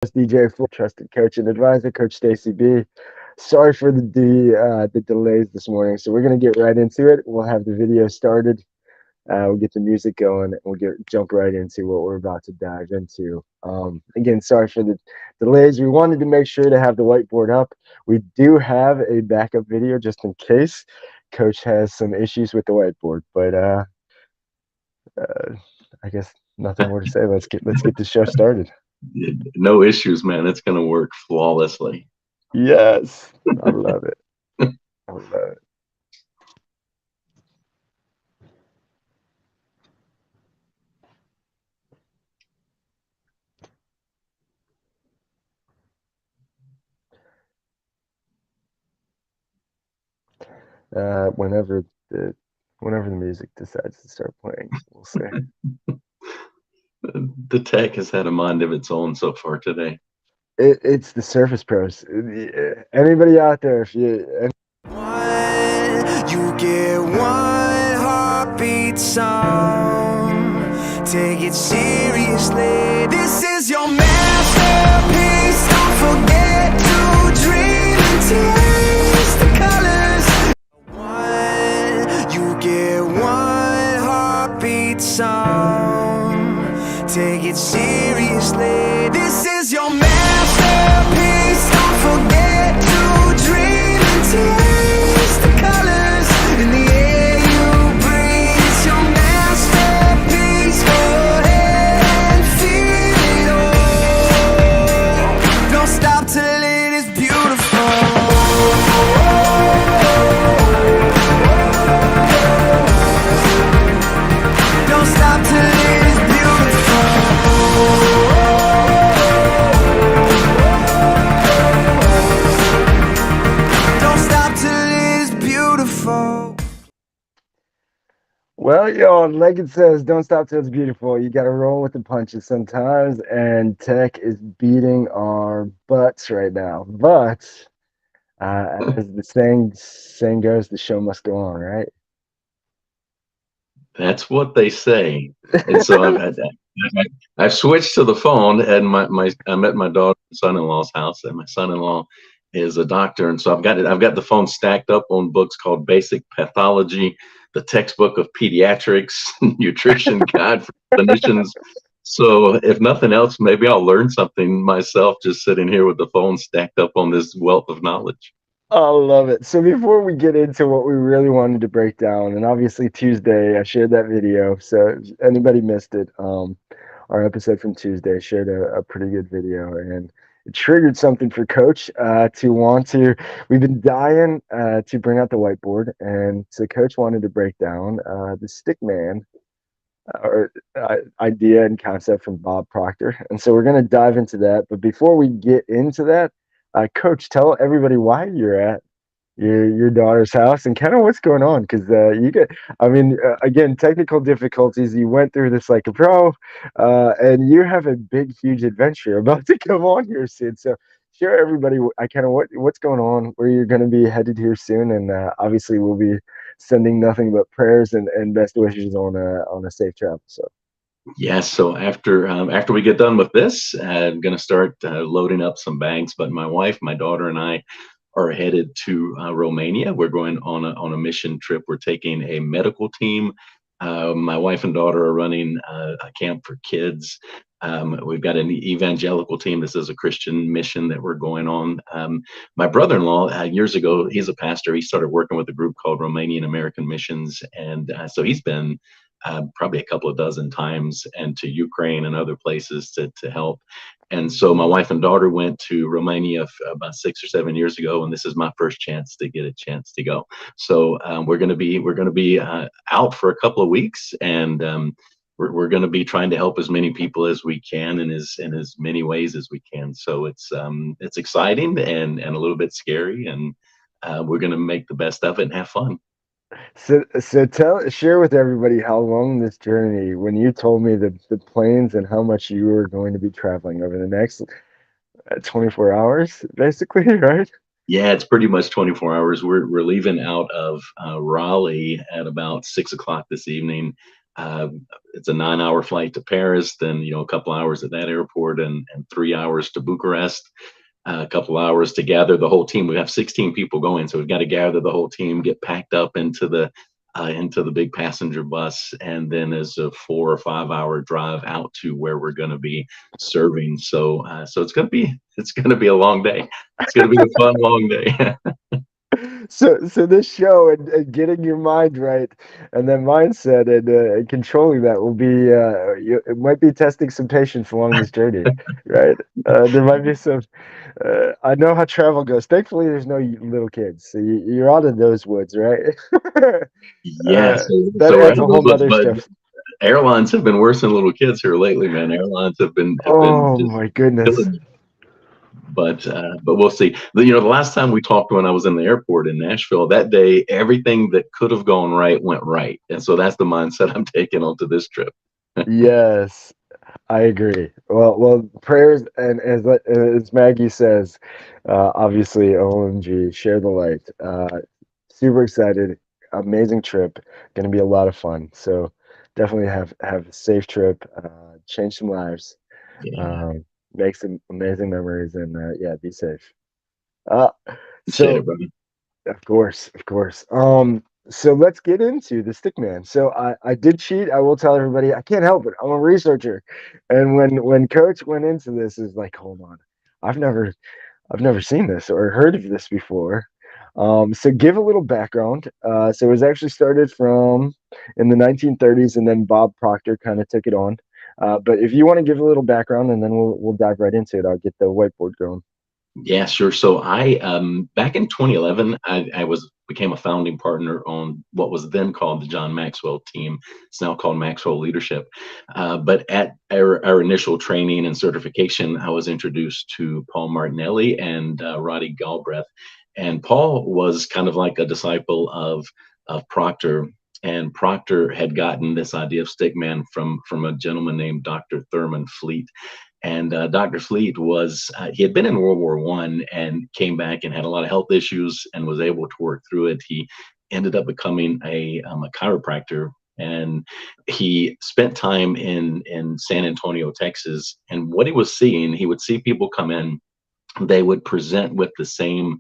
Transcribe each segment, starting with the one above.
DJ for trusted coach and advisor, Coach Stacey B. Sorry for the delays this morning. So we're gonna get right into it. We'll have the video started. We'll get the music going, and we'll jump right into what we're about to dive into. Again, sorry for the delays. We wanted to make sure to have the whiteboard up. We do have a backup video just in case Coach has some issues with the whiteboard, but uh, I guess nothing more to say. Let's get the show started. No issues, man. It's going to work flawlessly. Yes, I love it. I love it. Whenever the music decides to start playing, we'll see. The tech has had a mind of its own so far today. It's the Surface Pros. Anybody out there, if you You get one heartbeat song. Take it seriously. This is your masterpiece. Don't forget to dream and taste the colors. You get one heartbeat song. Take it seriously. This is your masterpiece. Don't forget to dream and taste the colors in the air you breathe. It's your masterpiece. Go ahead and feel it all. Don't stop till it is beautiful. Don't stop till it is beautiful. Don't stop till it is beautiful. well, like it says, don't stop till it's beautiful. You got to roll with the punches sometimes, and tech is beating our butts right now. But as the saying goes, the show must go on, right? That's what they say. And so I've switched to the phone, and I'm at my daughter's son-in-law's house, and my son-in-law is a doctor, and so I've got the phone stacked up on books called Basic Pathology, the textbook of pediatrics, nutrition guide for clinicians. So if nothing else, maybe I'll learn something myself just sitting here with the phone stacked up on this wealth of knowledge. I love it. So before we get into what we really wanted to break down, and obviously Tuesday, I shared that video. So if anybody missed it, our episode from Tuesday shared a pretty good video, and it triggered something for Coach to want to. We've been dying to bring out the whiteboard, and so Coach wanted to break down the stickman or idea and concept from Bob Proctor, and so we're going to dive into that. But before we get into that, Coach, tell everybody why you're at your daughter's house and kind of what's going on because you get I mean again, technical difficulties. You went through this like a pro, and you have a big huge adventure about to come on here soon, so share everybody I kind of what's going on, where you're going to be headed here soon, and obviously we'll be sending nothing but prayers and best wishes on a safe travel. So Yes. So after we get done with this, I'm going to start loading up some bags. But my wife, my daughter, and I are headed to Romania. We're going on a mission trip. We're taking a medical team. My wife and daughter are running a camp for kids. We've got an evangelical team. This is a Christian mission that we're going on. My brother-in-law, years ago, he's a pastor. He started working with a group called Romanian American Missions, and so he's been probably a couple of dozen times, and to Ukraine and other places to help. And so my wife and daughter went to Romania about 6 or 7 years ago, and this is my first chance to get a chance to go. So we're going to be out for a couple of weeks, and we're going to be trying to help as many people as we can in as many ways as we can. So it's exciting and a little bit scary, and we're going to make the best of it and have fun. so share with everybody how long this journey, when you told me the planes and how much you were going to be traveling over the next 24 hours, basically, right? Yeah, it's pretty much 24 hours. We're leaving out of Raleigh at about 6 o'clock this evening. It's a 9-hour flight to Paris, then a couple hours at that airport, and 3 hours to Bucharest. A couple hours to gather the whole team. We have 16 people going, so we've got to gather the whole team, get packed up into the big passenger bus, and then there's a 4 or 5 hour drive out to where we're going to be serving. So it's going to be a long day. It's going to be a fun long day. So this show and getting your mind right and then mindset and controlling that will be it might be testing some patience along this journey, right? There might be some. I know how travel goes. Thankfully, there's no little kids, so you're out of those woods, right? Yeah, That so we're out adds of a those whole ones, nother but stuff. airlines have been worse than little kids here lately, man. Airlines have been Oh just my goodness. killing. But we'll see. The last time we talked when I was in the airport in Nashville, that day everything that could have gone right went right, and so that's the mindset I'm taking onto this trip. Yes, I agree. Well, prayers and as Maggie says, obviously, OMG, share the light. Super excited, amazing trip, going to be a lot of fun. So definitely have a safe trip, change some lives, Yeah, um, make some amazing memories, and yeah, be safe. Uh, appreciate it, so brother. of course, of course. So let's get into the stickman. So I did cheat. I will tell everybody. I can't help it. I'm a researcher, and when Coach went into this, is like, hold on, I've never I've never seen this or heard of this before. So give a little background. So it was actually started from in the 1930s, and then Bob Proctor kind of took it on. But if you want to give a little background, and then we'll dive right into it. I'll get the whiteboard going. Yeah, sure. So I back in 2011, I was became a founding partner on what was then called the John Maxwell team. It's now called Maxwell Leadership. But at our initial training and certification, I was introduced to Paul Martinelli and Roddy Galbraith. And Paul was kind of like a disciple of Proctor. And Proctor had gotten this idea of stickman from a gentleman named Dr. Thurman Fleet. And Dr. Fleet he had been in World War One and came back and had a lot of health issues and was able to work through it. He ended up becoming a chiropractor, and he spent time in San Antonio, Texas. And what he was seeing, he would see people come in, they would present with the same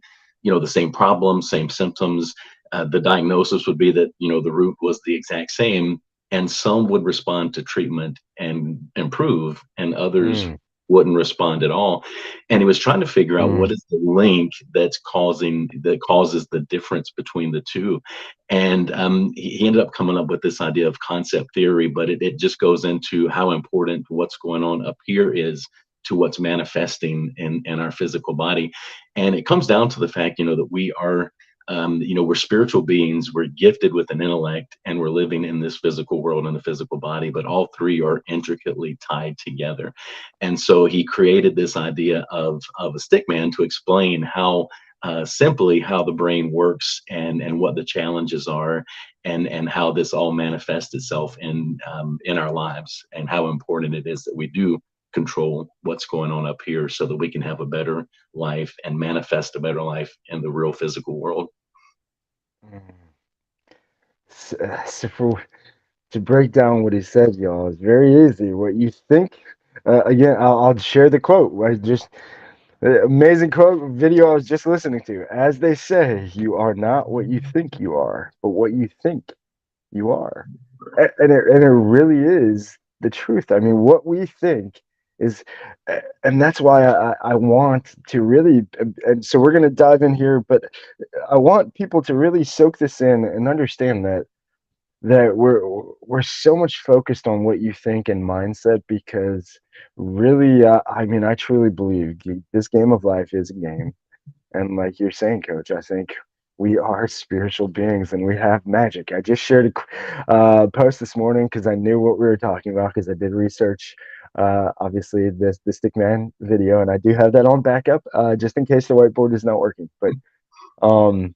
problems, same symptoms. The diagnosis would be that the root was the exact same, and some would respond to treatment and improve, and others Mm, wouldn't respond at all. And he was trying to figure out mm, what is the link that causes the difference between the two. And he ended up coming up with this idea of concept theory, but it just goes into how important what's going on up here is to what's manifesting in our physical body. And it comes down to the fact, that we are, we're spiritual beings, we're gifted with an intellect, and we're living in this physical world in the physical body, but all three are intricately tied together. And so he created this idea of a stick man to explain simply how the brain works and what the challenges are, and how this all manifests itself in our lives, and how important it is that we do control what's going on up here so that we can have a better life and manifest a better life in the real physical world. mm. So to break down what he said, y'all, is very easy. What you think, again, I'll share the quote. I just amazing quote video I was just listening to. As they say, you are not what you think you are, but what you think you are. And it really is the truth. I mean, what we think is, and that's why I want to really, and so we're going to dive in here, but I want people to really soak this in and understand that we're so much focused on what you think and mindset because really, I mean, I truly believe this game of life is a game, and like you're saying, Coach, I think we are spiritual beings and we have magic. I just shared a post this morning because I knew what we were talking about because I did research, obviously, the Stickman video, and I do have that on backup just in case the whiteboard is not working. But um,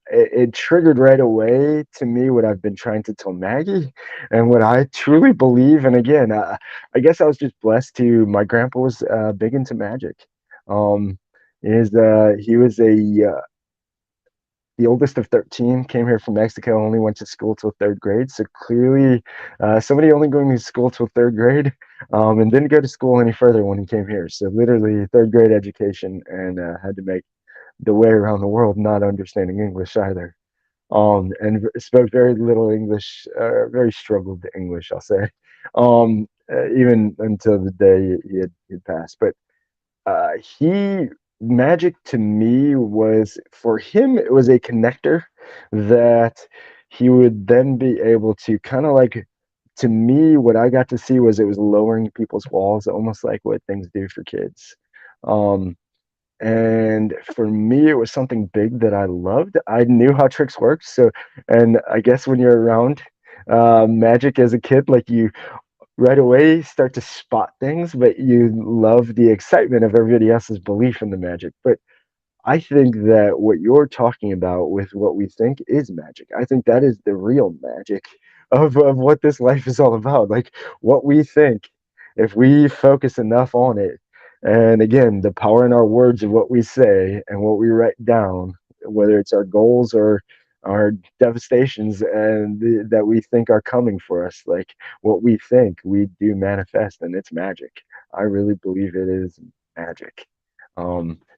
it triggered right away to me what I've been trying to tell Maggie and what I truly believe. And again, I guess I was just blessed to. My grandpa was big into magic. Um, he was a the oldest of 13, came here from Mexico, only went to school till third grade. So clearly, somebody only going to school till third grade, and didn't go to school any further when he came here. So literally third grade education, and had to make the way around the world not understanding English either. And spoke very little English, very struggled English, I'll say, even until the day he had passed. But he magic to me was, for him, it was a connector that he would then be able to kind of like, to me, what I got to see was it was lowering people's walls, almost like what things do for kids. Um, and for me, it was something big that I loved. I knew how tricks worked. So, and I guess when you're around magic as a kid, like you right away start to spot things, but you love the excitement of everybody else's belief in the magic. But I think that what you're talking about with what we think is magic. I think that is the real magic of what this life is all about. Like what we think, if we focus enough on it, and again, the power in our words of what we say and what we write down, whether it's our goals or our devastations and that we think are coming for us, like what we think, we do manifest, and it's magic. I really believe it is magic.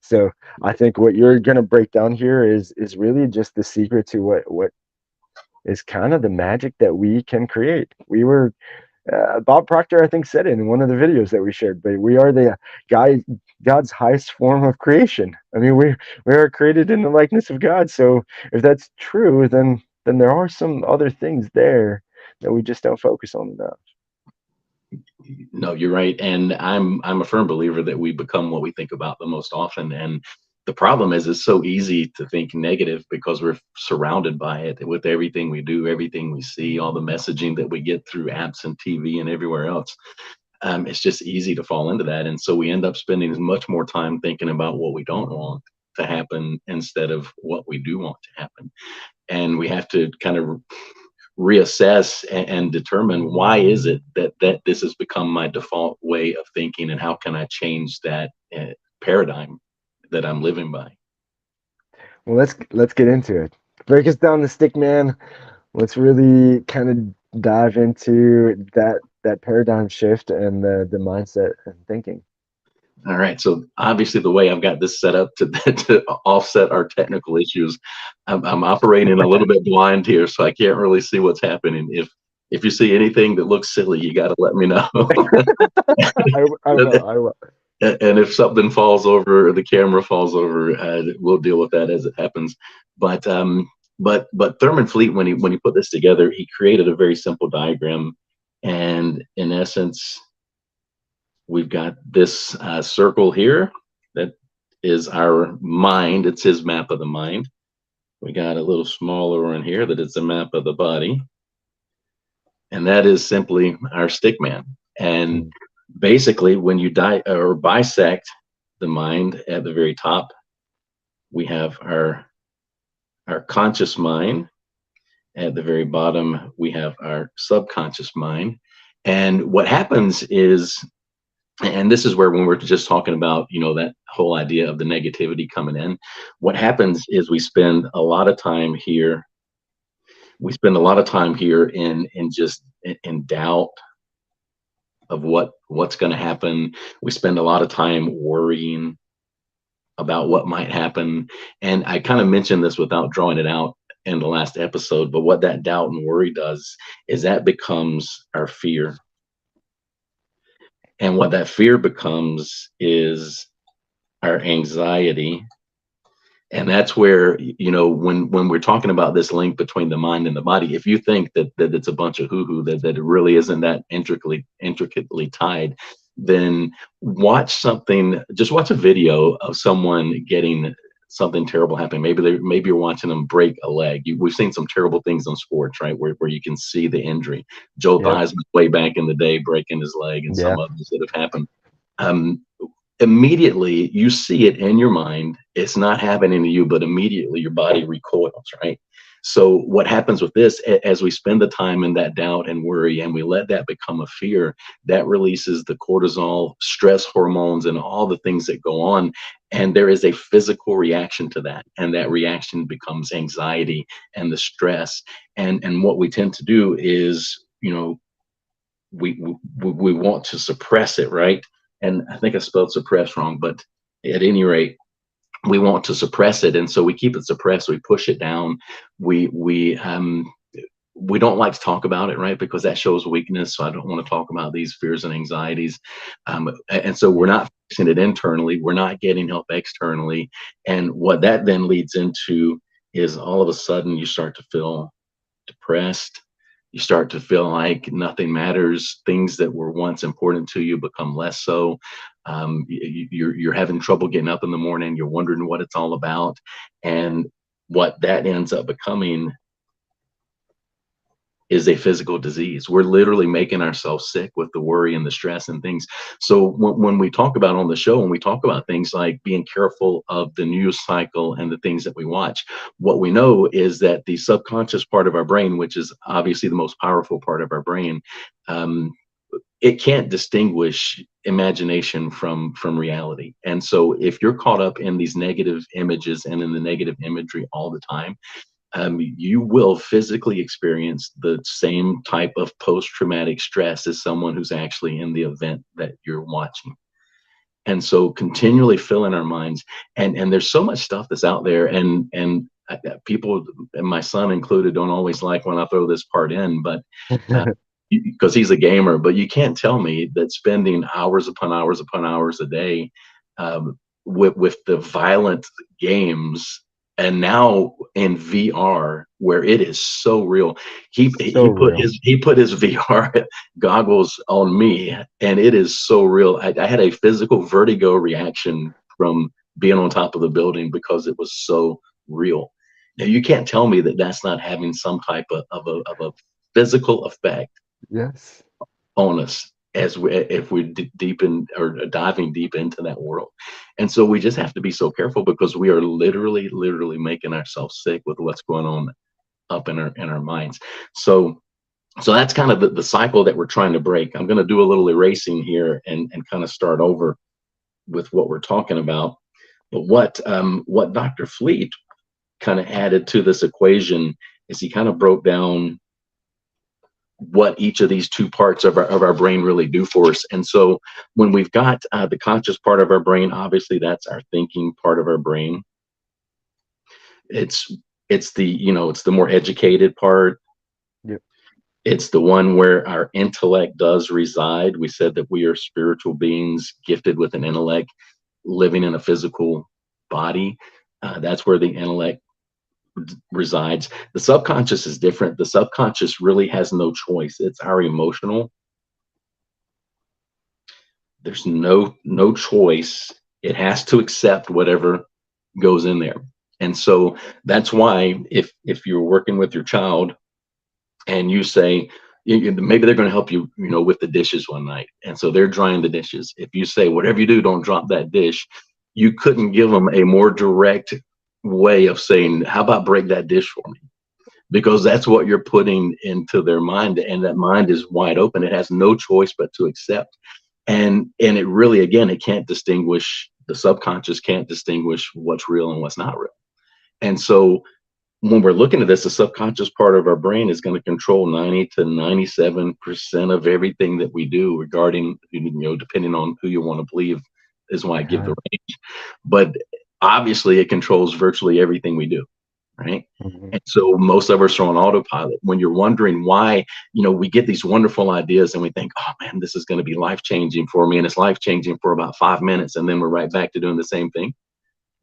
So I think what you're gonna break down here is really just the secret to what is kind of the magic that we can create. We were Bob Proctor, I think, said it in one of the videos that we shared, but we are the guy, God's highest form of creation. I mean, we are created in the likeness of God. So if that's true, then there are some other things there that we just don't focus on enough. No, you're right, and I'm a firm believer that we become what we think about the most often. And the problem is, it's so easy to think negative because we're surrounded by it with everything we do, everything we see, all the messaging that we get through apps and TV and everywhere else. It's just easy to fall into that, and so we end up spending as much more time thinking about what we don't want to happen instead of what we do want to happen. And we have to kind of reassess and determine, why is it that this has become my default way of thinking, and how can I change that paradigm that I'm living by. Well, let's get into it. Break us down the stick man. Let's really kind of dive into that paradigm shift and the mindset and thinking. All right, so obviously the way I've got this set up to to offset our technical issues, I'm operating a little bit blind here, so I can't really see what's happening. If you see anything that looks silly, you got to let me know. I will. And if something falls over or the camera falls over, we'll deal with that as it happens. But Thurman Fleet, when he put this together, he created a very simple diagram, and in essence, we've got this circle here that is our mind. It's his map of the mind. We got a little smaller one here that is a map of the body, and that is simply our stick man. And basically, when you bisect the mind at the very top, we have our conscious mind. At the very bottom, we have our subconscious mind. And what happens is, and this is where, when we're just talking about, that whole idea of the negativity coming in, what happens is we spend a lot of time here. We spend a lot of time here in doubt of what's going to happen. We spend a lot of time worrying about what might happen. And I kind of mentioned this without drawing it out in the last episode, but what that doubt and worry does is that becomes our fear. And what that fear becomes is our anxiety. And that's where, when we're talking about this link between the mind and the body, if you think that it's a bunch of hoo-hoo, that it really isn't that intricately tied, then just watch a video of someone getting something terrible happening. Maybe you're watching them break a leg. We've seen some terrible things on sports, right? Where you can see the injury. Joe Theismann, way back in the day, breaking his leg, and some others that have happened. Immediately you see it in your mind. It's not happening to you, but immediately your body recoils, right? So what happens with this, as we spend the time in that doubt and worry, and we let that become a fear, that releases the cortisol, stress hormones, and all the things that go on. And there is a physical reaction to that. And that reaction becomes anxiety and the stress. And what we tend to do is, we want to suppress it, right? And I think I spelled suppress wrong, but at any rate, we want to suppress it, and so we keep it suppressed. We push it down. We don't like to talk about it, right? Because that shows weakness. So I don't want to talk about these fears and anxieties, and so we're not fixing it internally. We're not getting help externally, and what that then leads into is all of a sudden you start to feel depressed. You start to feel like nothing matters. Things that were once important to you become less so. You're having trouble getting up in the morning. You're wondering what it's all about. And what that ends up becoming is a physical disease. We're literally making ourselves sick with the worry and the stress and things. So when we talk about on the show, when we talk about things like being careful of the news cycle and the things that we watch, what we know is that the subconscious part of our brain, which is obviously the most powerful part of our brain, it can't distinguish imagination from reality. And so if you're caught up in these negative images and in the negative imagery all the time, you will physically experience the same type of post-traumatic stress as someone who's actually in the event that you're watching. And so continually filling our minds, and there's so much stuff that's out there, and people, and my son included, don't always like when I throw this part in, but because he's a gamer, but you can't tell me that spending hours upon hours upon hours a day with the violent games, and now in VR, where it is so real. He So real. he put his VR goggles on me, and it is so real. I had a physical vertigo reaction from being on top of the building because it was so real. Now you can't tell me that that's not having some type of a physical effect Yes. on us as if we're deep in or diving deep into that world. And so we just have to be so careful because we are literally making ourselves sick with what's going on up in our minds. So that's kind of the cycle that we're trying to break. I'm going to do a little erasing here and kind of start over with what we're talking about. But what Dr. Fleet kind of added to this equation is he kind of broke down what each of these two parts of our brain really do for us. And so when we've got the conscious part of our brain, obviously that's our thinking part of our brain. It's it's the more educated part. Yep. It's the one where our intellect does reside. We said that we are spiritual beings gifted with an intellect living in a physical body. That's where the intellect resides. The subconscious is different. The subconscious really has no choice. It's our emotional. There's no choice. It has to accept whatever goes in there. And so that's why if you're working with your child and you say, maybe they're going to help you, with the dishes one night, and so they're drying the dishes. If you say, whatever you do, don't drop that dish, you couldn't give them a more direct way of saying, how about break that dish for me? Because that's what you're putting into their mind, and that mind is wide open. It has no choice but to accept. And it really, again, it can't distinguish, the subconscious can't distinguish what's real and what's not real. And so when we're looking at this, the subconscious part of our brain is going to control 90 to 97% of everything that we do regarding, depending on who you want to believe, is why I give the range. But obviously it controls virtually everything we do, right? Mhm. And so most of us are on autopilot. When you're wondering why, we get these wonderful ideas and we think, oh man, this is going to be life-changing for me. And it's life-changing for about 5 minutes. And then we're right back to doing the same thing.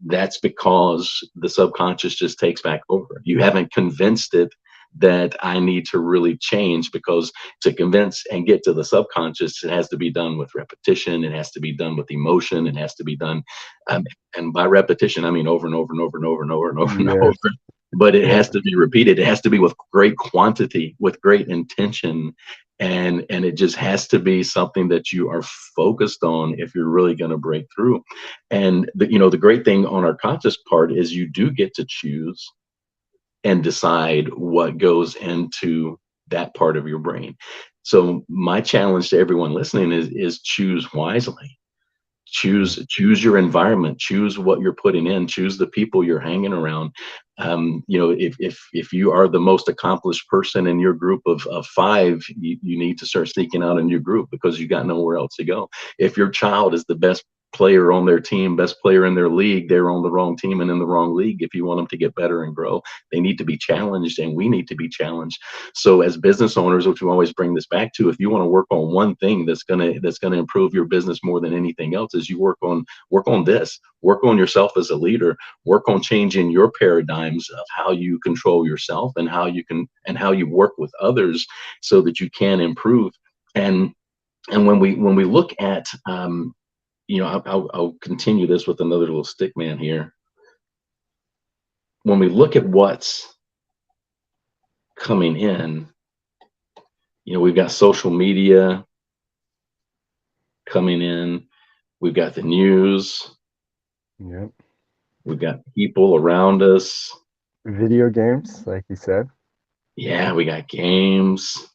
That's because the subconscious just takes back over. You haven't convinced it that I need to really change, because to convince and get to the subconscious, it has to be done with repetition. It has to be done with emotion. It has to be done. And by repetition, I mean over and over and over and over and over and over and over. Yes. But it Yeah. has to be repeated. It has to be with great quantity, with great intention. And it just has to be something that you are focused on if you're really going to break through. And the great thing on our conscious part is you do get to choose and decide what goes into that part of your brain. So my challenge to everyone listening is choose wisely. Choose your environment, choose what you're putting in, choose the people you're hanging around. If you are the most accomplished person in your group of five, you need to start seeking out a new group because you got nowhere else to go. If your child is the best player on their team, best player in their league, they're on the wrong team and in the wrong league. If you want them to get better and grow, they need to be challenged, and we need to be challenged. So as business owners, which we always bring this back to, if you want to work on one thing that's gonna improve your business more than anything else, is you work on this. Work on yourself as a leader. Work on changing your paradigms of how you control yourself and how you work with others so that you can improve. And when we look at I'll continue this with another little stick man here. When we look at what's coming in, we've got social media coming in, we've got the news, Yep. we've got people around us. Video games, like you said. Yeah, we got games.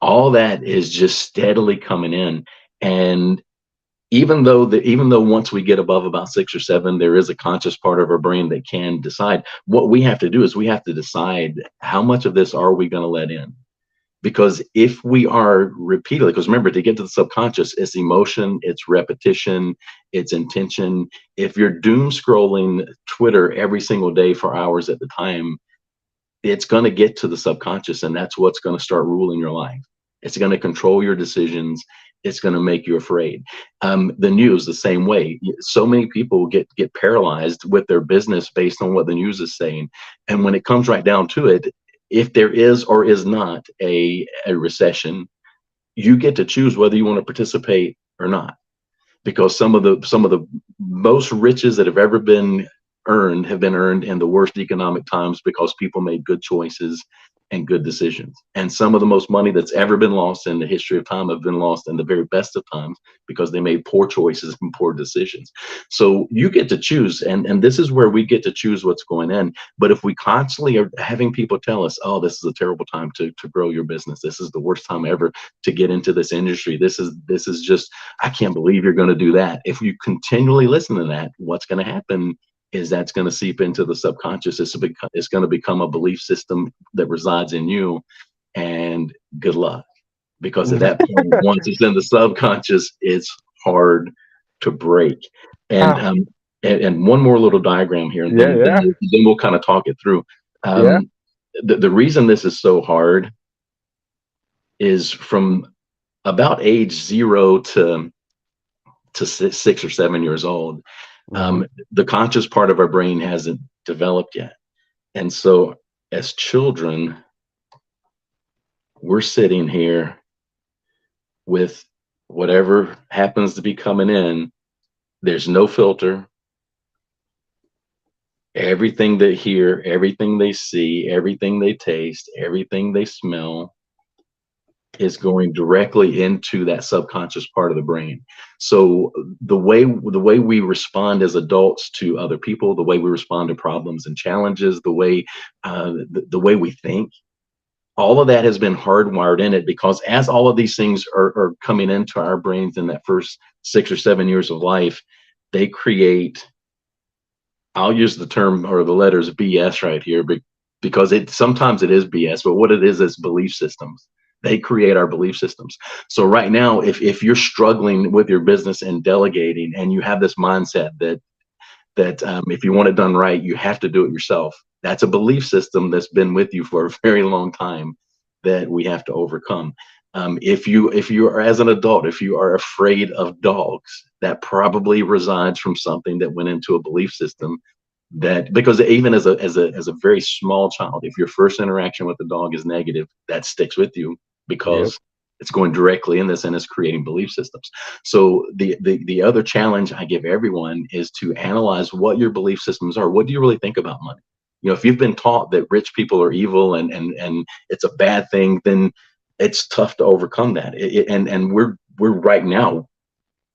All that is just steadily coming in. And even though once we get above about 6 or 7, there is a conscious part of our brain that can decide. What we have to do is we have to decide how much of this are we going to let in. Because if we are repeatedly, because remember, to get to the subconscious, it's emotion, it's repetition, it's intention. If you're doom scrolling Twitter every single day for hours at the time, it's going to get to the subconscious, and that's what's going to start ruling your life. It's going to control your decisions. It's going to make you afraid. The news, the same way. So many people get paralyzed with their business based on what the news is saying. And when it comes right down to it, if there is or is not a recession, you get to choose whether you want to participate or not. Because some of the most riches that have ever been earned have been earned in the worst economic times because people made good choices and good decisions. And some of the most money that's ever been lost in the history of time have been lost in the very best of times because they made poor choices and poor decisions. So you get to choose, and this is where we get to choose what's going in. But if we constantly are having people tell us, oh, this is a terrible time to grow your business, this is the worst time ever to get into this industry, this is just, I can't believe you're going to do that. If you continually listen to that, what's going to happen is that's going to seep into the subconscious. It's going to become a belief system that resides in you, and good luck. Because at that point, once it's in the subconscious, it's hard to break. And and one more little diagram here, and then we'll kind of talk it through. The reason this is so hard is from about age 0 to 6 or 7 years old. The conscious part of our brain hasn't developed yet. And so as children, we're sitting here with whatever happens to be coming in. There's no filter. Everything they hear, everything they see, everything they taste, everything they smell is going directly into that subconscious part of the brain. So the way we respond as adults to other people, the way we respond to problems and challenges, the way we think, all of that has been hardwired in it, because as all of these things are coming into our brains in that first 6 or 7 years of life, they create, I'll use the term or the letters BS right here, because sometimes it is BS, but what it is belief systems. They create our belief systems. So right now, if you're struggling with your business and delegating, and you have this mindset that if you want it done right, you have to do it yourself, that's a belief system that's been with you for a very long time that we have to overcome. If you are, as an adult, if you are afraid of dogs, that probably resides from something that went into a belief system. That, because even as a very small child, if your first interaction with the dog is negative, that sticks with you, because it's going directly in this and it's creating belief systems. So the other challenge I give everyone is to analyze what your belief systems are. What do you really think about money? If you've been taught that rich people are evil and it's a bad thing, then it's tough to overcome that. And we're right now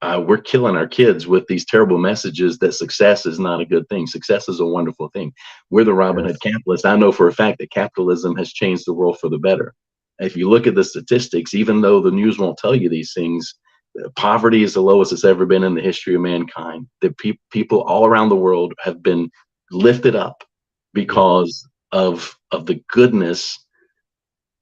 we're killing our kids with these terrible messages that success is not a good thing. Success is a wonderful thing. We're the Robinhood Yes. capitalists. I know for a fact that capitalism has changed the world for the better. If you look at the statistics, even though the news won't tell you these things, poverty is the lowest it's ever been in the history of mankind. That people all around the world have been lifted up Yep. because of the goodness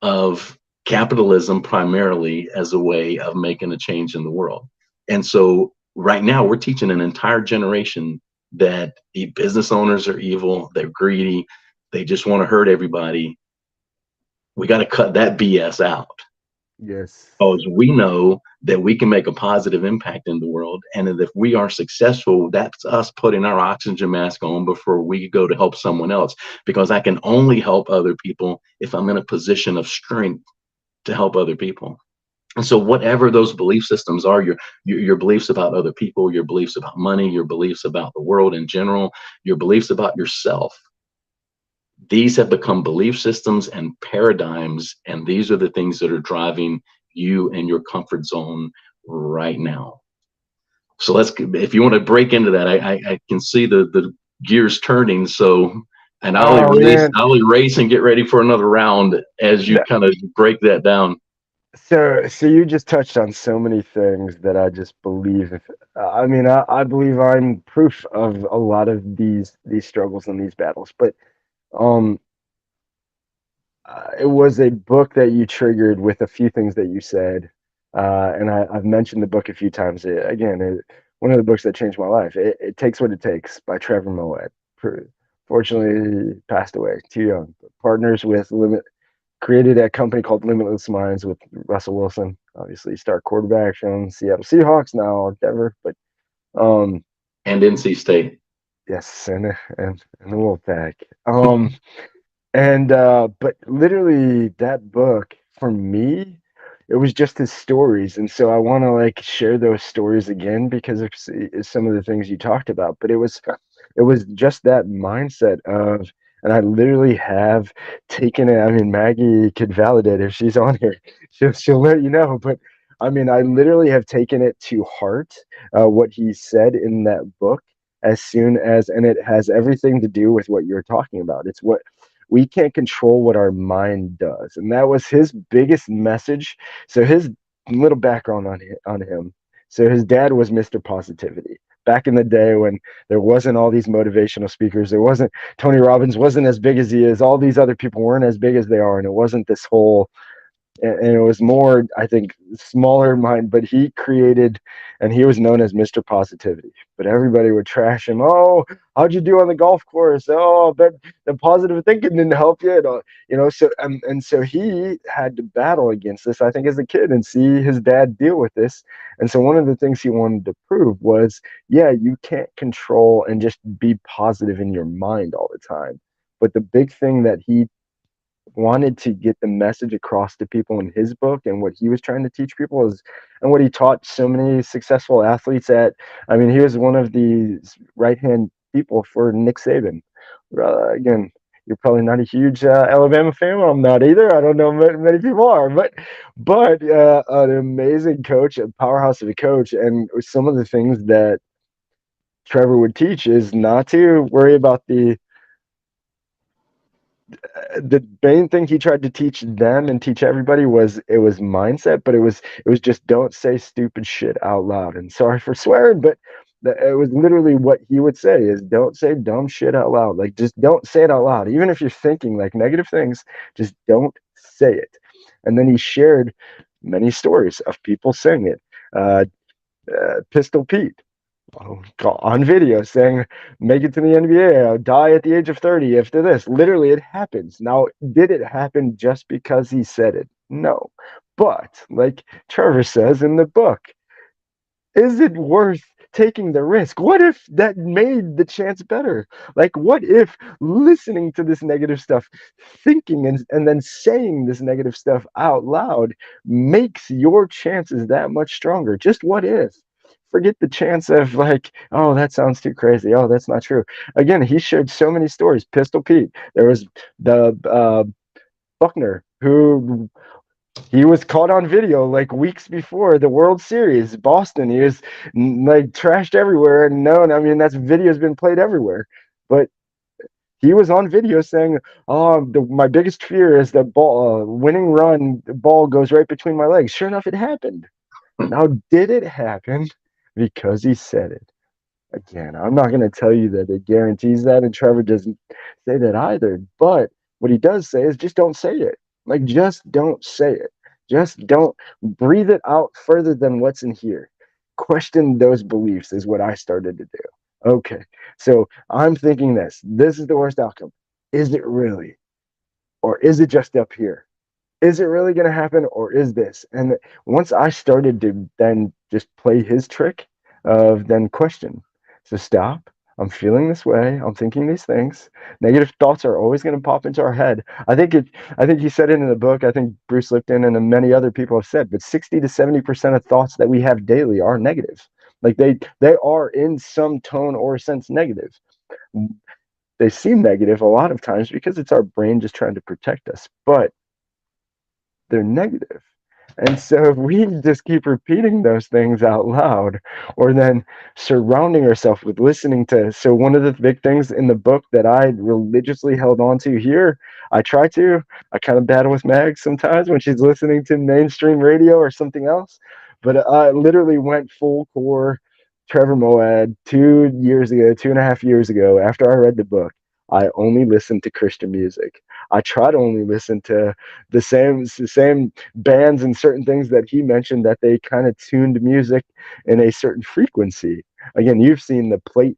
of capitalism, primarily as a way of making a change in the world. And so right now we're teaching an entire generation that the business owners are evil, they're greedy, they just want to hurt everybody. We got to cut that BS out, Yes. because we know that we can make a positive impact in the world. And if we are successful, that's us putting our oxygen mask on before we go to help someone else. Because I can only help other people if I'm in a position of strength to help other people. And so whatever those belief systems are, your beliefs about other people, your beliefs about money, your beliefs about the world in general, your beliefs about yourself, these have become belief systems and paradigms, and these are the things that are driving you and your comfort zone right now. So if you want to break into that, I can see the gears turning. So, and Oh man. I'll erase and get ready for another round as you No, kind of break that down. so you just touched on so many things that I just believe. I mean, I believe I'm proof of a lot of these struggles and these battles. But um, it was a book that you triggered with a few things that you said, and I've mentioned the book a few times. One of the books that changed my life. It Takes What It Takes by Trevor Moawad. Fortunately, he passed away too young. Partners with Limit created a company called Limitless Minds with Russell Wilson, obviously star quarterback from Seattle Seahawks, now Denver. But um, And NC State. yes, and the Wolfpack. And but literally that book for me, it was just his stories. And so I want to like share those stories again because of some of the things you talked about. But it was just that mindset of, and I literally have taken it. I mean, Maggie could validate if she's on here. She'll let you know. But I mean, I literally have taken it to heart, what he said in that book, as soon as, and it has everything to do with what you're talking about. It's what we can't control what our mind does, and that was his biggest message. So his little background on him. So his dad was Mr. Positivity back in the day when there wasn't all these motivational speakers. There wasn't Tony Robbins wasn't as big as he is. All these other people weren't as big as they are, and it wasn't this whole, and it was more, I think, smaller mind. But he created, and he was known as Mr. Positivity. But everybody would trash him. Oh, how'd you do on the golf course? Oh, but the positive thinking didn't help you. So and so he had to battle against this, I think, as a kid, and see his dad deal with this. And so one of the things he wanted to prove was, yeah, you can't control and just be positive in your mind all the time. But the big thing that he wanted to get the message across to people in his book, and what he was trying to teach people is, and what he taught so many successful athletes at. I mean, he was one of the right hand people for Nick Saban. Again, you're probably not a huge Alabama fan. I'm not either. I don't know many people are, but an amazing coach, a powerhouse of a coach. And some of the things that Trevor would teach is not to worry about the main thing he tried to teach them and teach everybody was, it was mindset, but it was just don't say stupid shit out loud. And sorry for swearing, but it was literally what he would say is, don't say dumb shit out loud. Like, just don't say it out loud. Even if you're thinking like negative things, just don't say it. And then he shared many stories of people saying it. Uh, Pistol Pete, on video saying, make it to the NBA, I'll die at the age of 30 after this. Literally, it happens. Now, did it happen just because he said it? No. But, like Trevor says in the book, is it worth taking the risk? What if that made the chance better? Like, what if listening to this negative stuff, thinking and then saying this negative stuff out loud makes your chances that much stronger? Just what if? Forget the chance of like, oh, that sounds too crazy. Oh, that's not true. Again, he shared so many stories. Pistol Pete. There was the Buckner, who He was caught on video like weeks before the World Series, Boston. He was like trashed everywhere and known. I mean, that's video's been played everywhere. But he was on video saying, "Oh, my biggest fear is that ball, winning run, the ball goes right between my legs." Sure enough, it happened. Now, did it happen because he said it? Again, I'm not going to tell you that it guarantees that, and Trevor doesn't say that either. But what he does say is just don't say it. Like, just don't say it. Just don't breathe it out further than what's in here. Question those beliefs is what I started to do. Okay, so I'm thinking this. This is the worst outcome. Is it really? Or is it just up here? Is it really going to happen or is this? And once I started to then just play his trick of then question, so stop. I'm feeling this way. I'm thinking these things. Negative thoughts are always going to pop into our head. I think he said it in the book. I think Bruce Lipton and many other people have said, but 60 to 70% of thoughts that we have daily are negative. Like they are in some tone or sense negative. They seem negative a lot of times because it's our brain just trying to protect us. But they're negative. And so if we just keep repeating those things out loud, or then surrounding ourselves with listening to, so one of the big things in the book that I religiously held on to here, I kind of battle with Meg sometimes when she's listening to mainstream radio or something else, but I literally went full core Trevor Moawad 2 years ago, 2.5 years ago, after I read the book. I only listened to Christian music. I try to only listen to the same bands and certain things that he mentioned that they kind of tuned music in a certain frequency. Again, you've seen the plate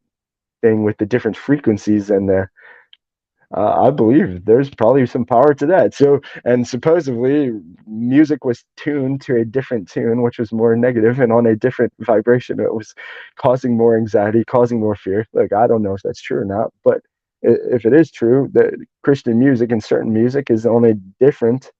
thing with the different frequencies, and I believe there's probably some power to that. So, and supposedly music was tuned to a different tune, which was more negative and on a different vibration. It was causing more anxiety, causing more fear. Like, I don't know if that's true or not, but if it is true, that Christian music and certain music is on a different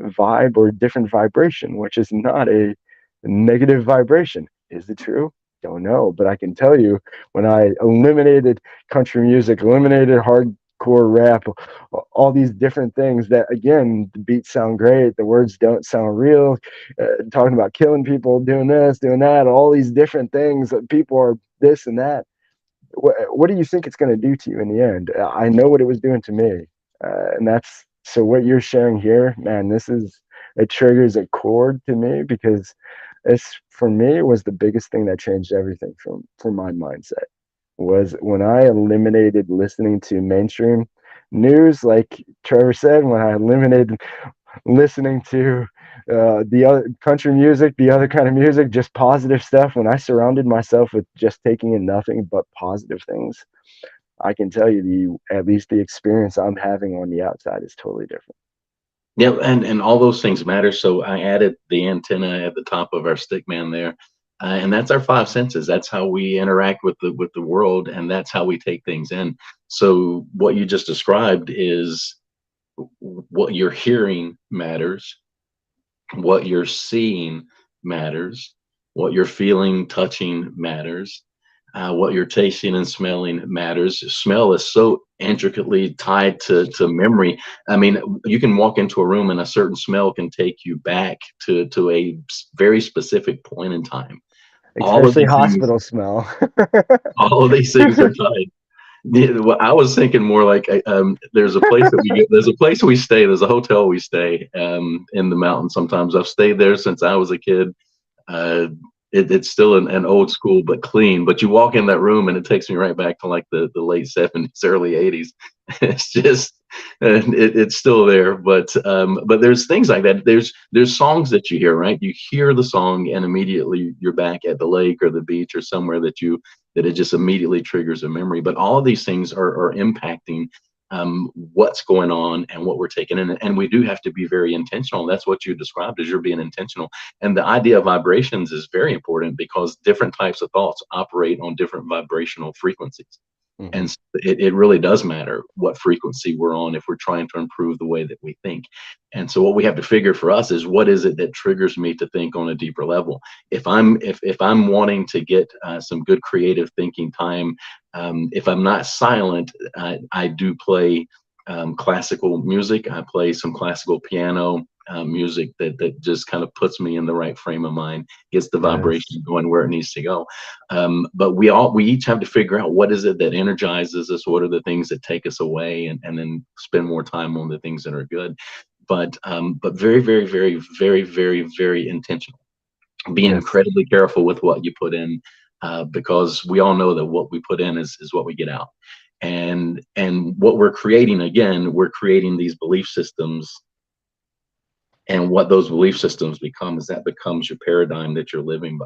vibe or different vibration, which is not a negative vibration. Is it true? Don't know, but I can tell you when I eliminated country music, eliminated hardcore rap, all these different things that, again, the beats sound great, the words don't sound real, talking about killing people, doing this, doing that, all these different things that people are this and that. What do you think it's going to do to you in the end? I know what it was doing to me, and that's so. What you're sharing here, man, it triggers a chord to me because it's for me it was the biggest thing that changed everything from my mindset was when I eliminated listening to mainstream news, like Trevor said, when I eliminated listening to the other country music, the other kind of music, just positive stuff. When I surrounded myself with just taking in nothing but positive things, I can tell you at least the experience I'm having on the outside is totally different. Yeah, and all those things matter. So I added the antenna at the top of our stickman there, and that's our five senses. That's how we interact with the world, and that's how we take things in. So what you just described is what you're hearing matters, what you're seeing matters, what you're feeling, touching matters, what you're tasting and smelling matters. Smell is so intricately tied to memory. I mean, you can walk into a room and a certain smell can take you back to a very specific point in time. All of Especially these things, hospital smell. all of these things are tied. Yeah, well, I was thinking more like there's a place that we get. There's a place we stay. There's a hotel we stay in the mountains. Sometimes I've stayed there since I was a kid. Uh, it's still an old school but clean. But you walk in that room and it takes me right back to like the late '70s, early '80s. It's just it's still there. But there's things like that. There's songs that you hear, right? You hear the song and immediately you're back at the lake or the beach or somewhere that it just immediately triggers a memory. But all of these things are impacting what's going on and what we're taking in. And we do have to be very intentional. That's what you described as you're being intentional. And the idea of vibrations is very important because different types of thoughts operate on different vibrational frequencies. Hmm. And it really does matter what frequency we're on if we're trying to improve the way that we think. And so what we have to figure for us is what is it that triggers me to think on a deeper level? If I'm wanting to get some good creative thinking time, if I'm not silent, I do play classical music. I play some classical piano. music that just kind of puts me in the right frame of mind, gets the Yes. vibration going where it needs to go. But we each have to figure out what is it that energizes us, what are the things that take us away, and then spend more time on the things that are good. But very, very, very, very, very, very intentional. Be Yes. incredibly careful with what you put in, because we all know that what we put in is what we get out. And what we're creating, again, we're creating these belief systems, and what those belief systems become is that becomes your paradigm that you're living by,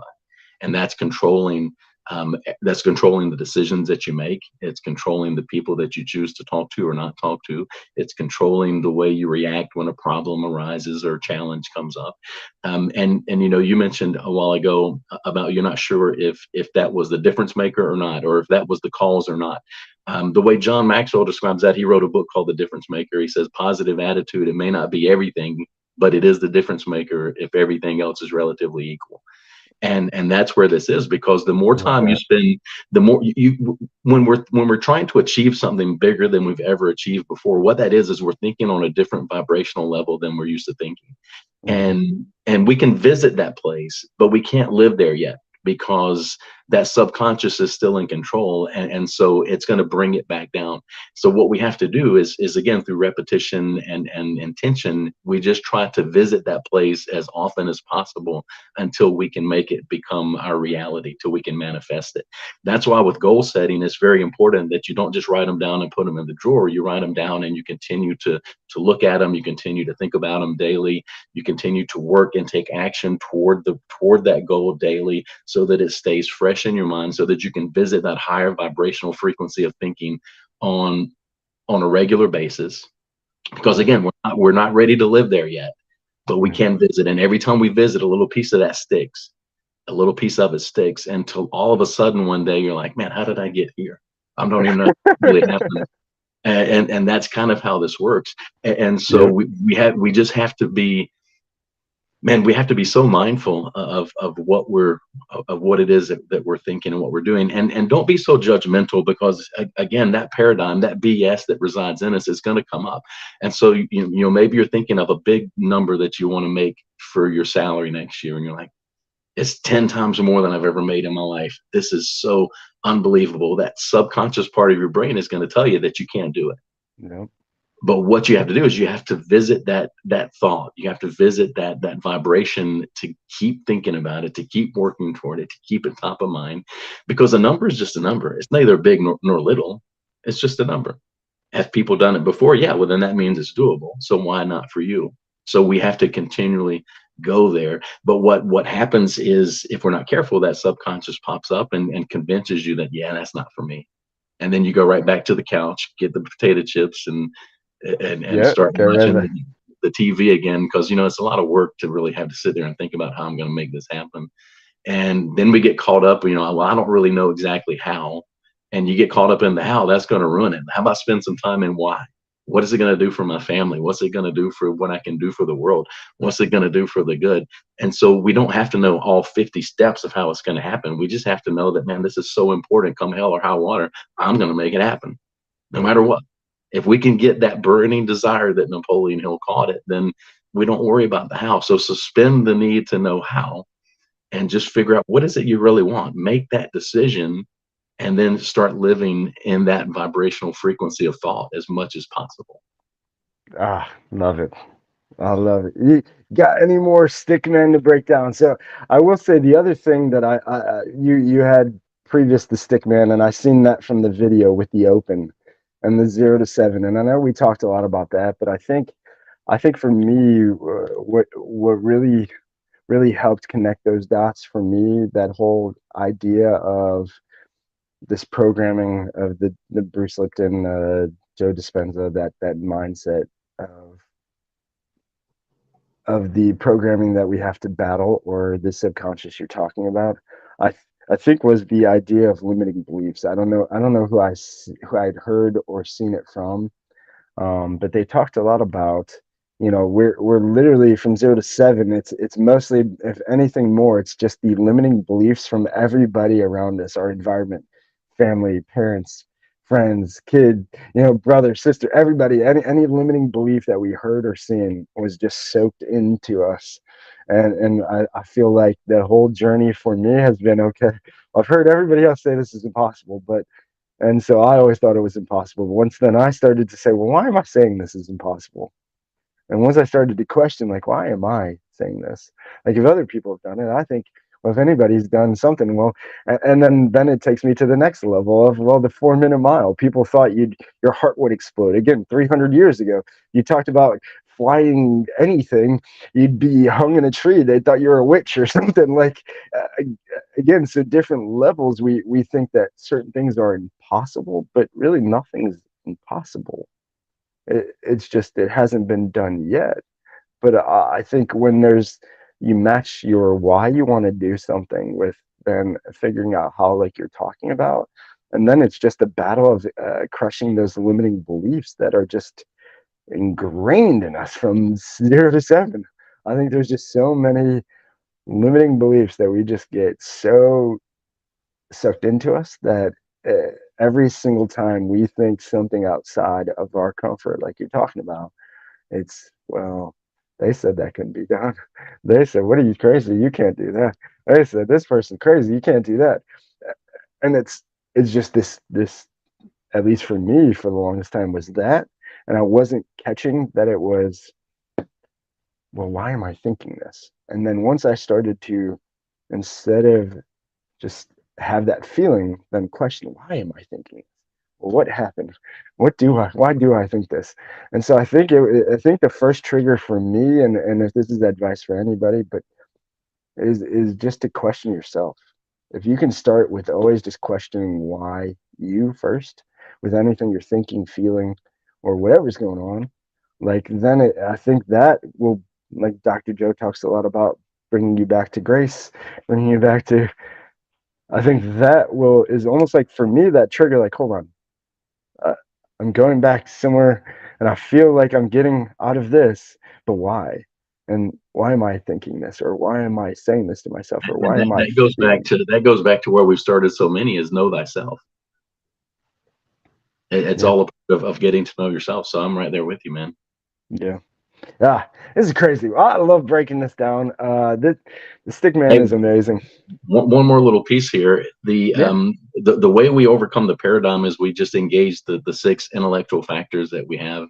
and that's controlling the decisions that you make. It's controlling the people that you choose to talk to or not talk to. It's controlling the way you react when a problem arises or challenge comes up. And you mentioned a while ago about you're not sure if that was the difference maker or not, or if that was the cause or not. The way John Maxwell describes that, he wrote a book called The Difference Maker. He says positive attitude, it may not be everything, but it is the difference maker if everything else is relatively equal. And that's where this is, because the more Love time you that. spend, the more when we're trying to achieve something bigger than we've ever achieved before, what that is we're thinking on a different vibrational level than we're used to thinking. Hmm. And we can visit that place, but we can't live there yet, because that subconscious is still in control, and so it's going to bring it back down. So what we have to do is again, through repetition and intention, we just try to visit that place as often as possible until we can make it become our reality, till we can manifest it. That's why with goal setting, it's very important that you don't just write them down and put them in the drawer. You write them down and you continue to look at them, you continue to think about them daily, you continue to work and take action toward that goal daily, so that it stays fresh in your mind, so that you can visit that higher vibrational frequency of thinking on on a regular basis. Because Right. again, we're not ready to live there yet, but we Hmm. can visit, and every time we visit, a little piece of that sticks, a little piece of it sticks, until all of a sudden one day you're like, man, how did I get here? I don't even know what really happened. And that's kind of how this works. And so Yep. we just have to be, man, we have to be so mindful of what it is that we're thinking and what we're doing, and don't be so judgmental, because again, that paradigm, that BS that resides in us, is going to come up. And so maybe you're thinking of a big number that you want to make for your salary next year, and you're like, it's 10 times more than I've ever made in my life. This is so unbelievable. That subconscious part of your brain is going to tell you that you can't do it. Yep. But what you have to do is you have to visit that thought. You have to visit that vibration, to keep thinking about it, to keep working toward it, to keep it top of mind. Because a number is just a number. It's neither big nor little. It's just a number. Have people done it before? Yeah, well, then that means it's doable. So why not for you? So we have to continually go there. But what happens is, if we're not careful, that subconscious pops up and convinces you that, yeah, that's not for me. And then you go right back to the couch, get the potato chips, and Yep. start Go right watching back. the TV again, because it's a lot of work to really have to sit there and think about how I'm going to make this happen. And then we get caught up, well, I don't really know exactly how. And you get caught up in the how, that's going to ruin it. How about spend some time in why? What is it going to do for my family? What's it going to do for what I can do for the world? What's it going to do for the good? And so we don't have to know all 50 steps of how it's going to happen. We just have to know that, man, this is so important. Come hell or high water, I'm going to make it happen no Yep. matter what. If we can get that burning desire that Napoleon Hill called it, then we don't worry about the how. So suspend the need to know how, and just figure out what is it you really want. Make that decision, and then start living in that vibrational frequency of thought as much as possible. Ah, love it. I love it. You got any more stickmen to break down? So I will say the other thing that you had previous to stickman, and I seen that from the video with the open and the 0 to 7, and I know we talked a lot about that, but I think for me, what really helped connect those dots for me, that whole idea of this programming of the Bruce Lipton, Joe Dispenza, that mindset of the programming that we have to battle, or the subconscious you're talking about. I I think was the idea of limiting beliefs. I don't know who I'd heard or seen it from, but they talked a lot about, we're literally from 0 to 7. It's mostly, if anything more, it's just the limiting beliefs from everybody around us, our environment, family, parents, friends, kid, brother, sister, everybody, any limiting belief that we heard or seen was just soaked into us. And I feel like the whole journey for me has been okay. I've heard everybody else say this is impossible, and so I always thought it was impossible. But once then I started to say, well, why am I saying this is impossible? And once I started to question, like, why am I saying this? Like, if other people have done it, I think, well, if anybody's done something, well, and then it takes me to the next level of, well, the 4 minute mile. People thought your heart would explode. Again, 300 years ago, you talked about flying anything, you'd be hung in a tree. They thought you were a witch or something. Like, again, so different levels, we think that certain things are impossible, but really nothing's impossible. It's just it hasn't been done yet. But I think when you match your why you want to do something with then figuring out how, like you're talking about, and then it's just a battle of crushing those limiting beliefs that are just ingrained in us from 0 to 7. I think there's just so many limiting beliefs that we just get so sucked into us that every single time we think something outside of our comfort, like you're talking about, it's, well, they said that couldn't be done. They said, what are you, crazy? You can't do that. They said, this person crazy. You can't do that. And it's just this, at least for me, for the longest time was that. And I wasn't catching that it was, well, why am I thinking this? And then once I started to, instead of just have that feeling, then question, why am I thinking this? Well, what happened? Why do I think this? And so I think the first trigger for me, and if this is advice for anybody, but is just to question yourself. If you can start with always just questioning why you first, with anything you're thinking, feeling, or whatever's going on, like then I think that will, like Dr. Joe talks a lot about, bringing you back to grace, bringing you back to, I think that will, is almost like for me, that trigger, like, hold on, uh, I'm going back somewhere and I feel like I'm getting out of this, but why? And why am I thinking this? Or why am I saying this to myself? Or And why am I feeling? that goes back to where we've started so many, is know thyself. It's Yeah, all a part of getting to know yourself. So I'm right there with you, man. yeah. Yeah, this is crazy. I love breaking this down. The Stickman Hey, is amazing. one more little piece here. Yeah. The way we overcome the paradigm is we just engage the six intellectual factors that we have.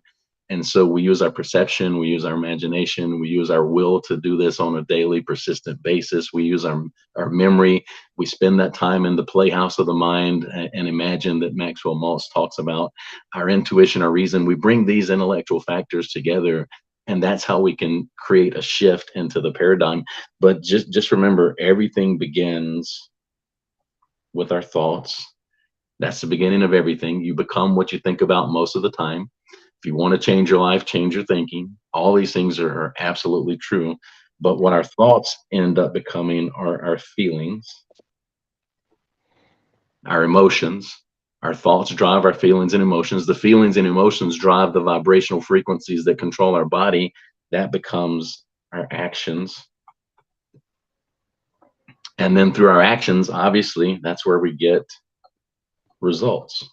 And so we use our perception, we use our imagination, we use our will to do this on a daily, persistent basis. We use our memory. We spend that time in the playhouse of the mind and imagine that Maxwell Maltz talks about. Our intuition, our reason. We bring these intellectual factors together, and that's how we can create a shift into the paradigm. But just remember, everything begins with our thoughts. That's the beginning of everything. You become what you think about most of the time. If you want to change your life, change your thinking. All these things are absolutely true. But what our thoughts end up becoming are our feelings, our emotions. Our thoughts drive our feelings and emotions. The feelings and emotions drive the vibrational frequencies that control our body. That becomes our actions. And then through our actions, obviously, that's where we get results.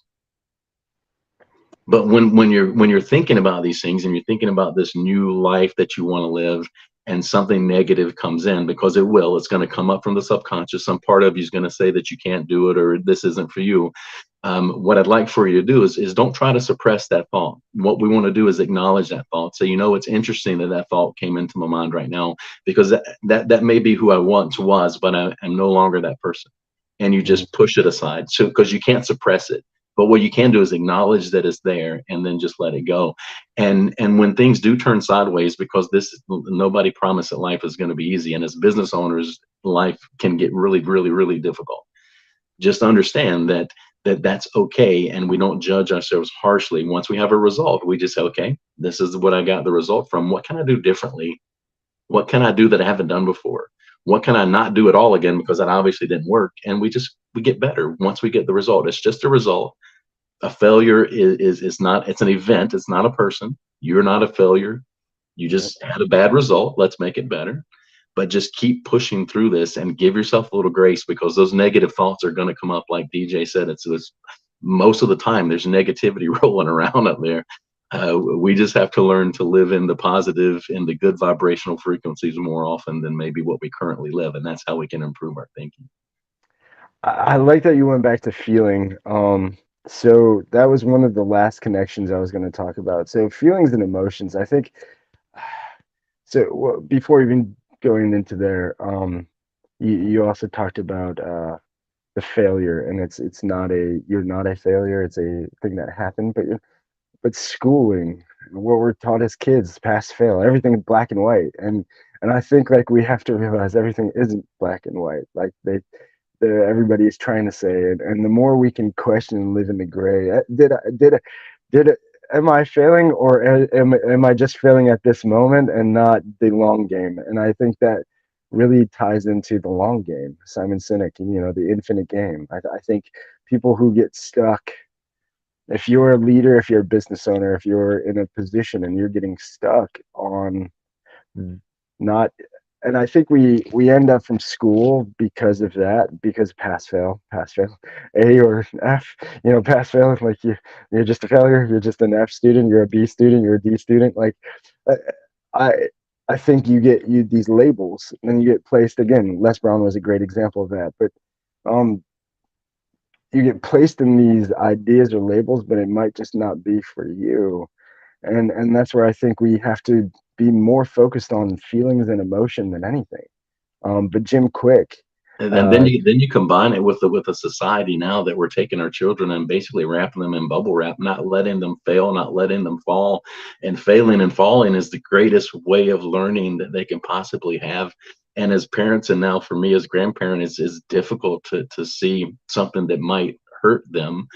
But when you're thinking about these things and you're thinking about this new life that you want to live, and something negative comes in, because it's going to come up from the subconscious. Some part of you is going to say that you can't do it, or this isn't for you. What I'd like for you to do is don't try to suppress that thought. What we want to do is acknowledge that thought. So, it's interesting that thought came into my mind right now, because that may be who I once was, but I am no longer that person. And you Mhm. just push it aside. So, because you can't suppress it. But what you can do is acknowledge that it's there, and then just let it go. And when things do turn sideways, because nobody promised that life is going to be easy, and as business owners, life can get really, really, really difficult. Just understand that's okay, and we don't judge ourselves harshly. Once we have a result, we just say, okay, this is what I got the result from. What can I do differently? What can I do that I haven't done before? What can I not do at all again, because that obviously didn't work? And we get better once we get the result. It's just a result. A failure is not, it's an event. It's not a person. You're not a failure. You Yeah. just had a bad result. Let's make it better. But just keep pushing through this and give yourself a little grace, because those negative thoughts are going to come up. Like DJ said, it's most of the time there's negativity rolling around up there. We just have to learn to live in the positive, in the good vibrational frequencies more often than maybe what we currently live, and that's how we can improve our thinking. I like that you went back to feeling. So that was one of the last connections I was going to talk about. So feelings and emotions, I think. So before even going into there, you also talked about the failure, and it's not a you're not a failure. It's a thing that happened, but schooling, what we're taught as kids, pass fail, everything's black and white, and I think like we have to realize everything isn't black and white. Like everybody is trying to say it, and the more we can question and live in the gray. Did am I failing, or am I just failing at this moment and not the long game? And I think that really ties into the long game. Simon Sinek, the infinite game. I think people who get stuck, if you're a leader, if you're a business owner, if you're in a position and you're getting stuck on not, and I think we end up from school because of that, because pass fail, A or F, pass fail, like you're just a failure, you're just an F student, you're a B student, you're a D student. Like uh, I I think you these labels, and you get placed again. Les Brown was a great example of that, but um you get placed in these ideas or labels, but it might just not be for you. And that's where I think we have to be more focused on feelings and emotion than anything. But Jim Quick, And then uh, you combine it with the society now that we're taking our children and basically wrapping them in bubble wrap, not letting them fail, not letting them fall. And failing and falling is the greatest way of learning that they can possibly have. And as parents, and now for me as grandparent, it's difficult to see something that might hurt them,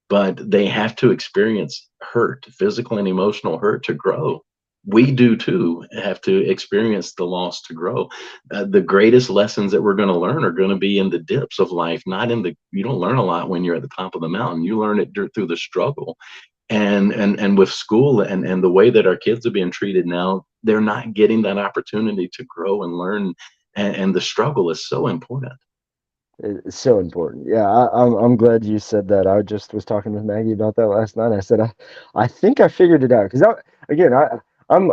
but they have to experience hurt, physical and emotional hurt, to grow. We do too have to experience the loss to grow. The greatest lessons that we're going to learn are going to be in the dips of life, not in the, you don't learn a lot when you're at the top of the mountain. You learn it through the struggle. And with school and the way that our kids are being treated now, they're not getting that opportunity to grow and learn. And the struggle is so important. it's so important. Yeah, I'm glad you said that. I just was talking with Maggie about that last night. I said I think I figured it out because again I'm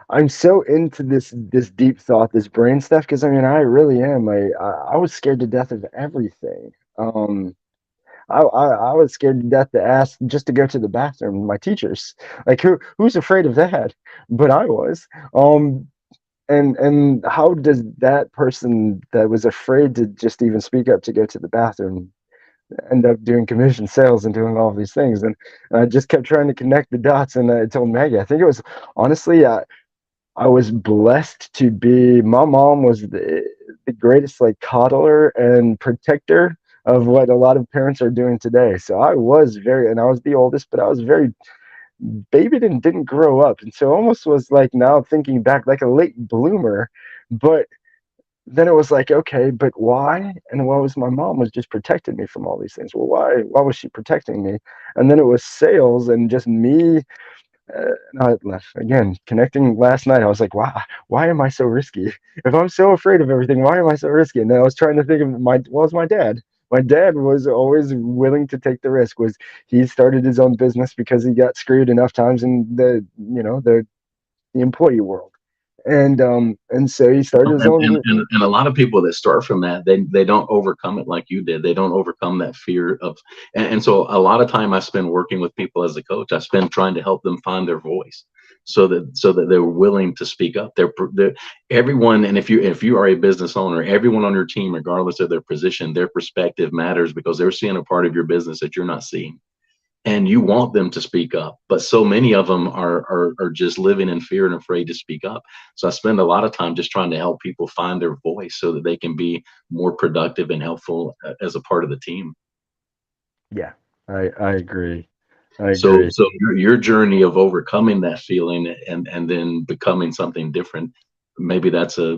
I'm so into this deep thought, this brain stuff. Because I mean I really am. I was scared to death of everything. I was scared to death to ask just to go to the bathroom. My teachers, like who's afraid of that? But I was. And how does that person that was afraid to just even speak up to go to the bathroom end up doing commission sales and doing all these things? And I just kept trying to connect the dots. And I told Maggie, I think it was honestly, I was blessed to be. My mom was the greatest like coddler and protector of what a lot of parents are doing today. So I was very, and I was the oldest, but I was very babied and didn't grow up, and so almost was like now thinking back like a late bloomer. But then it was like, okay, but why? And what was my mom was just protecting me from all these things. Well, why was she protecting me? And then it was sales and just me. Again, connecting last night, I was like, wow, why am I so risky? If I'm so afraid of everything, why am I so risky? And then I was trying to think of my dad. My dad was always willing to take the risk. Was he started his own business because he got screwed enough times in the employee world, and so he started his own. And a lot of people that start from that, they don't overcome it like you did. They don't overcome that fear of, and so a lot of time I spend working with people as a coach. I spend trying to help them find their voice, so that they're willing to speak up. They're everyone, and if you are a business owner, everyone on your team, regardless of their position, their perspective matters because they're seeing a part of your business that you're not seeing, and you want them to speak up, but so many of them are just living in fear and afraid to speak up. So I spend a lot of time just trying to help people find their voice so that they can be more productive and helpful as a part of the team. Yeah, I agree. I So agree. so your journey of overcoming that feeling and then becoming something different, maybe that's a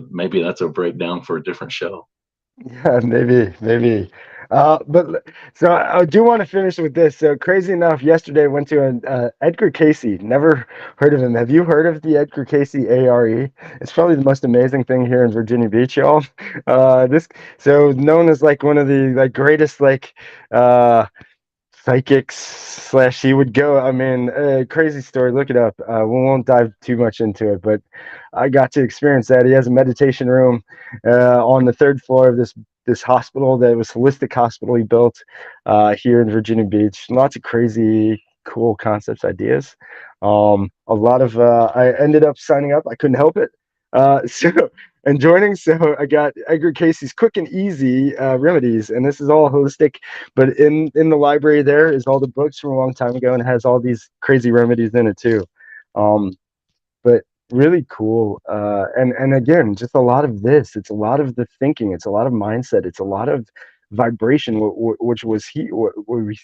breakdown for a different show. Yeah, maybe. So I do want to finish with this. So crazy enough, yesterday I went to an Edgar Casey. Never heard of him. Have you heard of the Edgar Casey ARE? It's probably the most amazing thing here in Virginia Beach, y'all. This so known as like one of the like greatest like uh psychics slash he would go. I mean, crazy story. Look it up. We won't dive too much into it, but I got to experience that. He has a meditation room on the third floor of this hospital that was holistic hospital he built here in Virginia Beach. Lots of crazy, cool concepts, ideas. A lot of I ended up signing up. I couldn't help it. So and joining. So I got Edgar Casey's Quick and Easy Remedies, and this is all holistic. But in the library there is all the books from a long time ago, and it has all these crazy remedies in it too. Um, but really cool. And again, just a lot of this. It's a lot of the thinking. It's a lot of mindset. It's a lot of vibration, which was what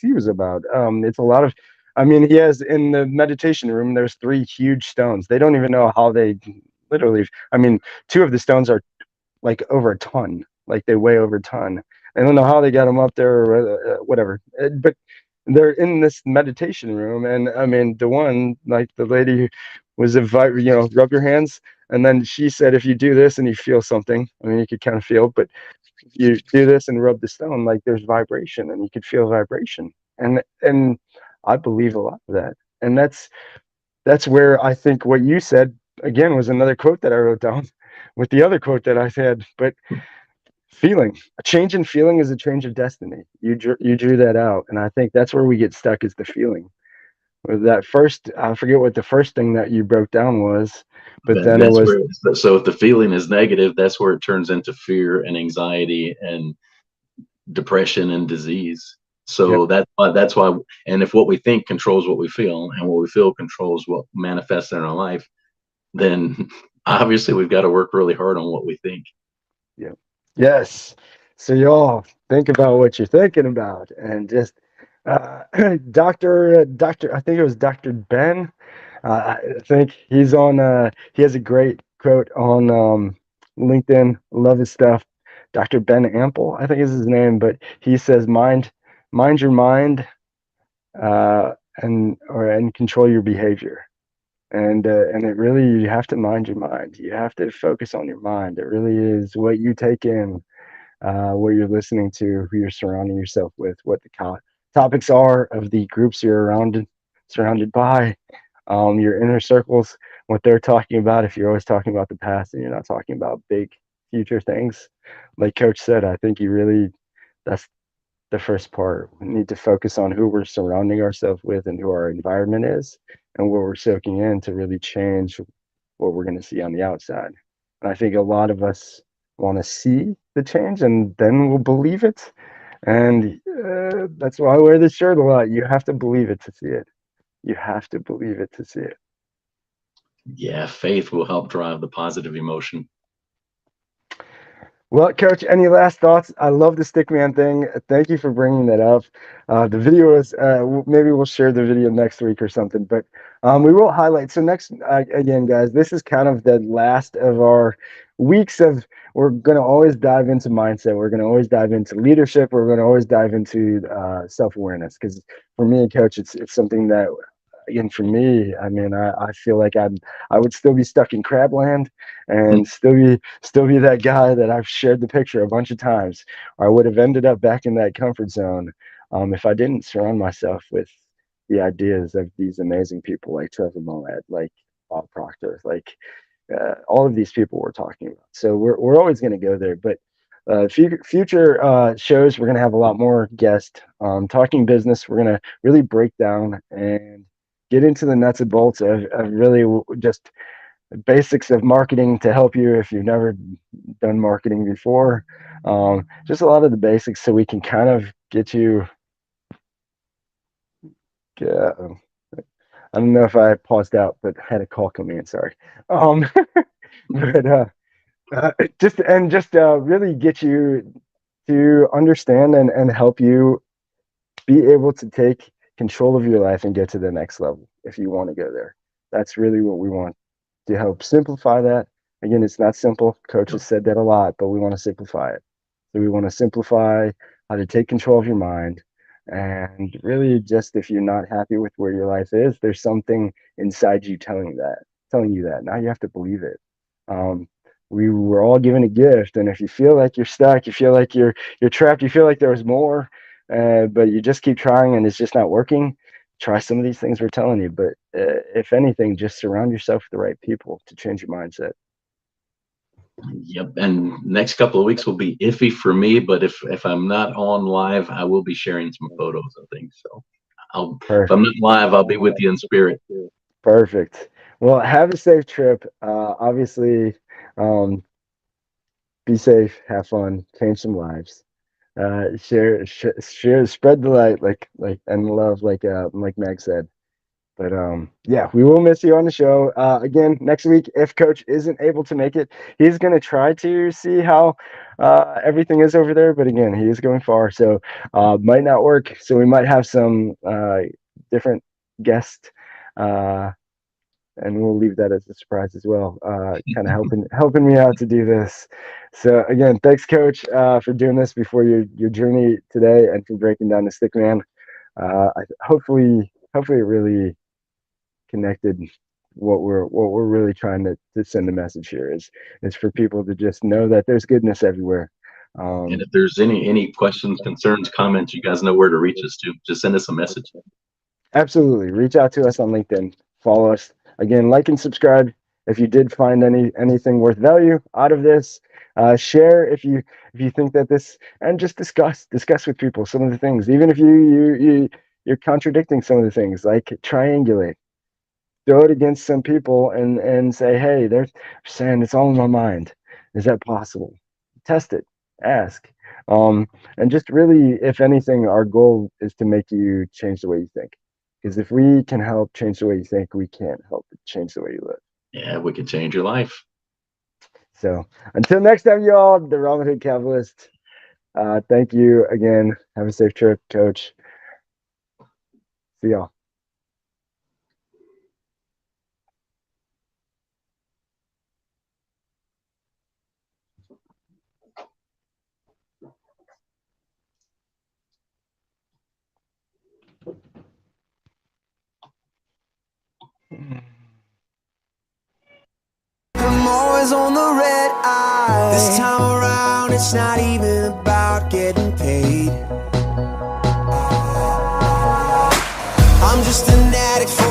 he was about. It's a lot of. I mean, he has in the meditation room. There's three huge stones. They don't even know how they literally. I mean, two of the stones are like over a ton. Like they weigh over a ton. I don't know how they got them up there or whatever. But they're in this meditation room, and I mean, the one like the lady was rub your hands, and then she said if you do this and you feel something. I mean, you could kind of feel, but if you do this and rub the stone, like there's vibration, and you could feel vibration, and I believe a lot of that, and that's where I think what you said again was another quote that I wrote down with the other quote that I said, but feeling a change in feeling is a change of destiny. You drew that out, and I think that's where we get stuck is the feeling. With that first, I forget what the first thing that you broke down was, but then it That's was where, so if the feeling is negative, that's where it turns into fear and anxiety and depression and disease. yep, So that's why, and if what we think controls what we feel, and what we feel controls what manifests in our life, then obviously we've got to work really hard on what we think. yep, yes. So y'all think about what you're thinking about, and just uh, Doctor, I think it was Doctor Ben. I think he's on. He has a great quote on LinkedIn. Love his stuff. Dr. Ben Ample, I think is his name, but he says, mind your mind, and control your behavior." And it really you have to mind your mind. You have to focus on your mind. It really is what you take in, what you're listening to, who you're surrounding yourself with, what the topics are of the groups you're surrounded by, your inner circles, what they're talking about. If you're always talking about the past and you're not talking about big future things, like Coach said, I think you really that's the first part. We need to focus on who we're surrounding ourselves with and who our environment is and what we're soaking in to really change what we're going to see on the outside. And I think a lot of us want to see the change and then we'll believe it. And that's why I wear this shirt a lot. You have to believe it to see it. You have to believe it to see it. Yeah, faith will help drive the positive emotion. Well, Coach, any last thoughts? I love the stickman thing. Thank you for bringing that up. The video is maybe we'll share the video next week or something, but we will highlight. So next, again, guys, this is kind of the last of our weeks of. We're going to always dive into mindset. We're going to always dive into leadership. We're going to always dive into self-awareness because for me, Coach, it's something that. Again, for me, I mean, I feel like I would still be stuck in crabland and still be that guy that I've shared the picture a bunch of times. Or I would have ended up back in that comfort zone if I didn't surround myself with the ideas of these amazing people like Trevor Moawad, like Bob Proctor, like all of these people we're talking about. So we're always going to go there, but future shows we're going to have a lot more guests talking business. We're going to really break down and get into the nuts and bolts of really just basics of marketing to help you if you've never done marketing before. Just a lot of the basics so we can kind of get you. Uh, I don't know if I paused out, but I had a call come in. Sorry. Um, but just really get you to understand and help you be able to take control of your life and get to the next level if you want to go there. That's really what we want to help simplify that. Again, it's not simple. Coaches said that a lot, but we want to simplify it. So we want to simplify how to take control of your mind. And really just if you're not happy with where your life is, there's something inside you telling you that. Now you have to believe it. Um, we were all given a gift, and if you feel like you're stuck, you feel like you're trapped, you feel like there was more, but you just keep trying and it's just not working, try some of these things we're telling you. But if anything, just surround yourself with the right people to change your mindset. Yep. And next couple of weeks will be iffy for me, but if I'm not on live, I will be sharing some photos and things. So if I'm Perfect. not live, I'll be with you in spirit. Perfect. Well, have a safe trip. Obviously, um, be safe, have fun, change some lives. Share, spread the light, and love, like Meg said. But yeah, we will miss you on the show. Again, next week, if Coach isn't able to make it, he's going to try to see how everything is over there. But again, he is going far, so might not work. So we might have some different guests, and we'll leave that as a surprise as well. Kind of helping me out to do this. So again, thanks, Coach, for doing this before your journey today and for breaking down the stickman. Hopefully it really connected what we're really trying to send a message here is for people to just know that there's goodness everywhere. And if there's any questions, concerns, comments, you guys know where to reach us to. Just send us a message. Absolutely, reach out to us on LinkedIn, follow us again, like and subscribe if you did find anything worth value out of this. Share if you think that this, and just discuss with people some of the things, even if you're contradicting some of the things, like triangulate, throw it against some people and say, hey, they're saying it's all in my mind. Is that possible? Test it, ask. And just really, if anything, our goal is to make you change the way you think. Because if we can help change the way you think, we can't help but change the way you live. Yeah, we can change your life. So until next time, y'all, the Robinhood Capitalists. Thank you again. Have a safe trip, Coach. See y'all. I'm always on the red eye. This time around, it's not even about getting paid. I'm just an addict for